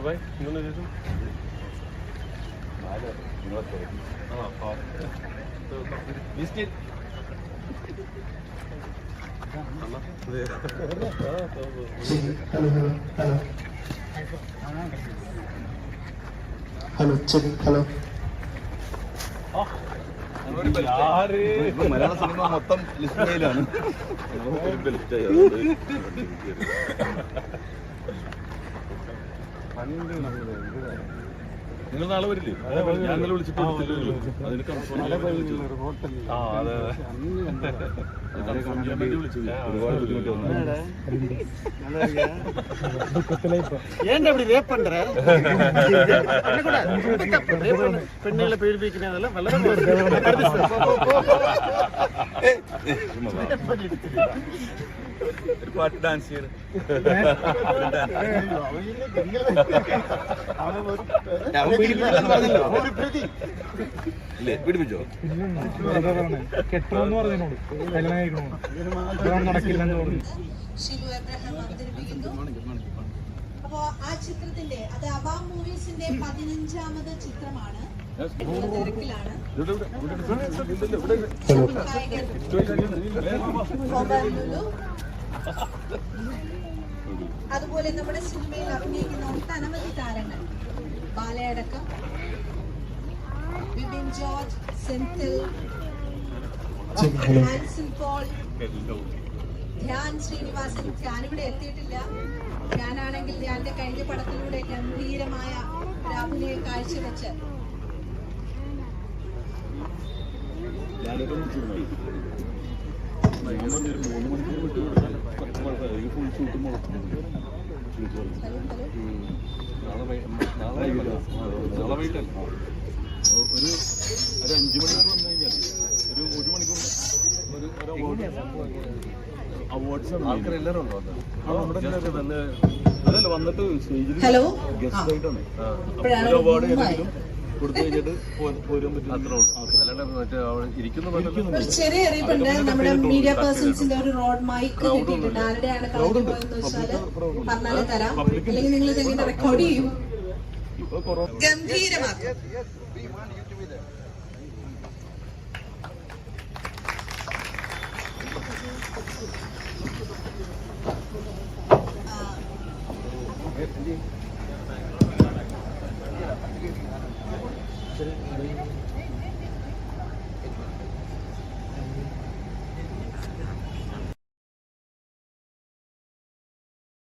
ഭായ് ഇങ്ങനെ ശേഷം biscuit hello check hello മലയാള cinema മൊത്തം ലിസ്റ്റിലാണ്. നിങ്ങൾ നാളെ വരില്ലേ? ഞാൻ ഇന്നലെ വിളിച്ചിട്ട് അതിന് കൺഫേം ചെയ്യാൻ വേണ്ടി വിളിച്ചത്. ഒരുപാട് ബുദ്ധിമുട്ട് വന്നു. ஏன்டா இப்படி ரேப் பண்ற? பெண்களை பீடிப்பிக்கிறதெல்லாம் வளர ഒരു പാട്ട് ഡാൻസ് ചെയ്യണം. ഇല്ലേ പീഡിപ്പിച്ചോ? കെട്ടണമെന്ന് പറഞ്ഞോട് കല്യാണം നടക്കില്ലെന്ന് പറഞ്ഞു. ഷിബു എബ്രഹാം അവതരിപ്പിക്കുന്നു. അപ്പോ ആ ചിത്രത്തിന്റെ അത് അബാം മൂവീസിന്റെ 15ാമത് ചിത്രമാണ്. തിരക്കിലാണ് അതുപോലെ നമ്മുടെ സിനിമയിൽ അഭിനയിക്കുന്ന ഒട്ടനവധി താരങ്ങൾ, ബാലയടക്കം, വിപിൻ ജോർജ്, സെന്തിൽ, ഹാൻസൻ പോൾ, ധ്യാൻ ശ്രീനിവാസൻ. ഞാനിവിടെ എത്തിയിട്ടില്ല. ഞാനാണെങ്കിൽ ധ്യാന്റെ കഴിഞ്ഞ പടത്തിലൂടെ ഗംഭീരമായ ഒരു അഭിനയ കാഴ്ചവെച്ച് നാളെ വൈകിട്ടല്ല, ഒരു 5 മണിക്കൂർ വന്നു കഴിഞ്ഞാൽ ഒരു മണിക്കൂർ അവാർഡ്സ് ആൾക്കാരെല്ലാവരും ഉണ്ടോ? അതല്ല വന്നിട്ട് സ്റ്റേജിൽ ഗസ്റ്റ് ആയിട്ടാണ്. ഒരു അവാർഡ് ഏതെങ്കിലും കൊടുത്തു കഴിഞ്ഞിട്ട് പോരാൻ പറ്റും. അത്രേ ഉള്ളൂ. അല്ലാണ്ട് മറ്റേ ഇരിക്കുന്ന ഒരു ചെറിയ അറിയിപ്പുണ്ട്. നമ്മുടെ മീഡിയ പേഴ്സൺസിന്റെ ഒരു റോഡ് മൈക്ക് കിട്ടിയിട്ടുണ്ട്. ആരുടെയാണ് കളഞ്ഞു പോയെന്ന് വെച്ചാല് പറഞ്ഞാല് തരാം, അല്ലെങ്കിൽ നിങ്ങൾ ഇതെങ്ങനെ റെക്കോർഡ് ചെയ്യും. ഗംഭീരമാക്കും. ശരി